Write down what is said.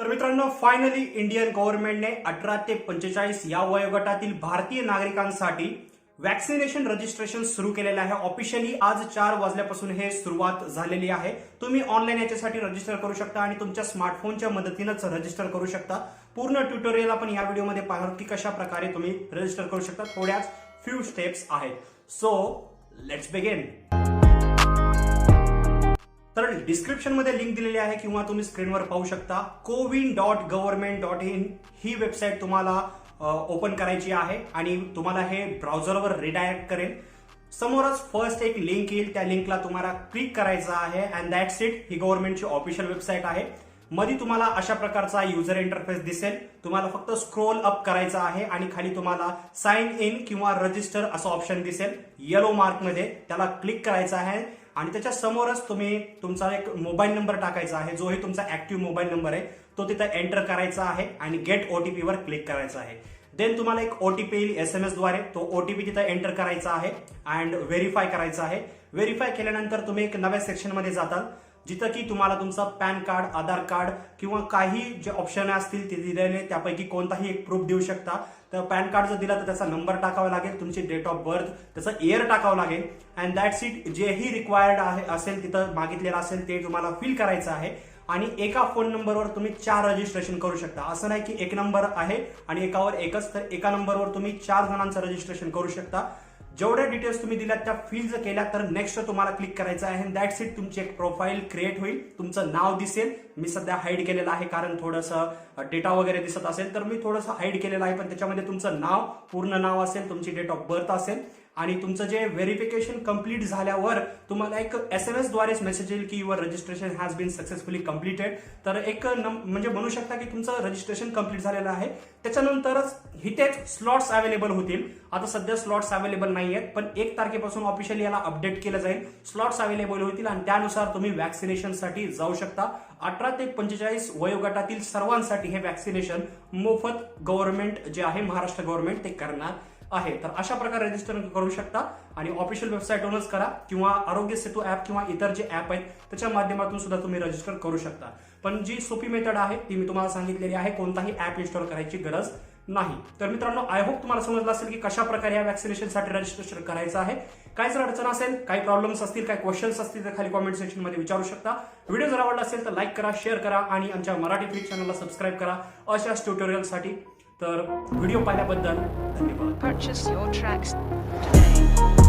मित्रांनो, finally Indian गव्हर्नमेंटने 18 ते 45 या वयोगटातील भारतीय नागरिकांसाठी वॅक्सिनेशन रजिस्ट्रेशन सुरू केलेलं आहे। ऑफिशियली आज 4 वाजल्यापासून हे सुरुवात झालेली आहे। तुम्ही ऑनलाईन याच्यासाठी रजिस्टर करू शकता आणि तुमच्या स्मार्टफोनच्या मदतीनेच रजिस्टर करू शकता। पूर्ण ट्युटोरियल आपण या व्हिडिओमध्ये पाहणार की कशा प्रकारे तुम्ही रजिस्टर करू शकता। थोड्याच फ्यू स्टेप्स आहेत। So let's begin. तर डिस्क्रिप्शन मध्ये लिंक दिलेली आहे किंवा तुम्ही स्क्रीनवर पाहू शकता। cowin.government.in ही वेबसाईट तुम्हाला ओपन करायची आहे आणि तुम्हाला हे ब्राउझरवर रिडायरेक्ट करेल। समोरच फर्स्ट एक लिंक येईल, त्या लिंकला तुम्हाला क्लिक करायचं आहे अँड दॅट्स इट। ही गव्हर्नमेंटची ऑफिशियल वेबसाईट आहे। मध्ये तुम्हाला अशा प्रकारचा युजर इंटरफेस दिसेल। तुम्हाला फक्त स्क्रोल अप करायचं आहे आणि खाली तुम्हाला साइन इन किंवा रजिस्टर असं ऑप्शन दिसेल येलो मार्क मध्ये, त्याला क्लिक करायचं आहे आणि त्याच्या समोरच तुम्ही तुमचा एक मोबाईल नंबर टाकायचा आहे, जो ही तुमचा ऍक्टिव्ह मोबाईल नंबर आहे तो तिथे एंटर करायचा आहे आणि गेट ओटीपी वर क्लिक करायचं आहे। देन तुम्हाला एक ओटीपी येईल SMS द्वारे, तो ओटीपी तिथे एंटर करायचा आहे अँड व्हेरीफाय करायचा आहे। व्हेरीफाय केल्यानंतर तुम्ही एक नव्या सेक्शन मध्ये जाताल जिथं की तुम्हाला तुमचा पॅन कार्ड, आधार कार्ड किंवा काही जे ऑप्शन असतील ते दिलेले त्यापैकी कोणताही एक प्रूफ देऊ शकता। तर पॅन कार्ड जर दिला तर त्याचा नंबर टाकावा लागेल, तुमची डेट ऑफ बर्थ, त्याचा इयर टाकावं लागेल अँड दॅट्स इट। जेही रिक्वायर्ड आहे असेल तिथं मागितलेलं असेल ते तुम्हाला फिल करायचं आहे आणि एका फोन नंबरवर तुम्ही 4 रजिस्ट्रेशन करू शकता। असं नाही की एक नंबर आहे आणि एकावर एकच, तर एका नंबरवर तुम्ही 4 जणांचं रजिस्ट्रेशन करू शकता। जेवढ्या डिटेल्स तुम्ही दिल्यात त्या फिल जर केल्या तर नेक्स्ट तुम्हाला क्लिक करायचं आहे अँड दॅट्स इट। तुमची एक प्रोफाईल क्रिएट होईल, तुमचं नाव दिसेल। मी सध्या हाईड केलेलं आहे कारण थोडंसं डेटा वगैरे दिसत असेल तर मी थोडंसं हाईड केलेलं आहे, पण त्याच्यामध्ये तुमचं नाव, पूर्ण नाव असेल, तुमची डेट ऑफ बर्थ असेल आणि तुमचं जे व्हेरिफिकेशन कंप्लीट झाल्यावर तुम्हाला एक SMS द्वारेच मेसेज येईल की your registration has been successfully completed. तर एक म्हणजे म्हणू शकता की तुमचं रजिस्ट्रेशन कंप्लीट झालेलं आहे। त्याच्यानंतरच इथेच स्लॉट्स अवेलेबल होतील। आता सध्या स्लॉट्स अवेलेबल नाही आहेत, पण 1 तारखेपासून ऑफिशियली याला अपडेट केलं जाईल। स्लॉट्स अवेलेबल होतील आणि त्यानुसार तुम्ही वॅक्सिनेशनसाठी जाऊ शकता। 18 ते 45 वयोगटातील सर्वांसाठी हे वॅक्सिनेशन मोफत गव्हर्नमेंट जे आहे, महाराष्ट्र गव्हर्नमेंट ते करणार आहे। तर अशा प्रकारे रजिस्टर करू शकता आणि ऑफिशियल वेबसाईटवरूनच करा किंवा आरोग्य सेतू ऍप किंवा इतर जे ऍप आहेत त्याच्या माध्यमातून सुद्धा तुम्ही रजिस्टर करू शकता। पण जी सोपी मेथड आहे ती मी तुम्हाला सांगितलेली आहे, कोणताही ऍप इन्स्टॉल करायची गरज नाही। तर मित्रांनो, आय होप तुम्हाला समजलं असेल की कशा प्रकारे या वॅक्सिनेशनसाठी रजिस्ट्रेशन करायचं आहे। काय जर अडचण असेल, काही प्रॉब्लेम्स असतील, काही क्वेश्चन्स असतील तर खाली कॉमेंट सेक्शन मध्ये विचारू शकता। व्हिडिओ जर आवडला असेल तर लाईक करा, शेअर करा आणि आमच्या मराठी फ्रीक चॅनलला सबस्क्राईब करा अशाच ट्युटोरियलसाठी। तर व्हिडिओ पाहिल्याबद्दल धन्यवाद। Purchase your tracks today.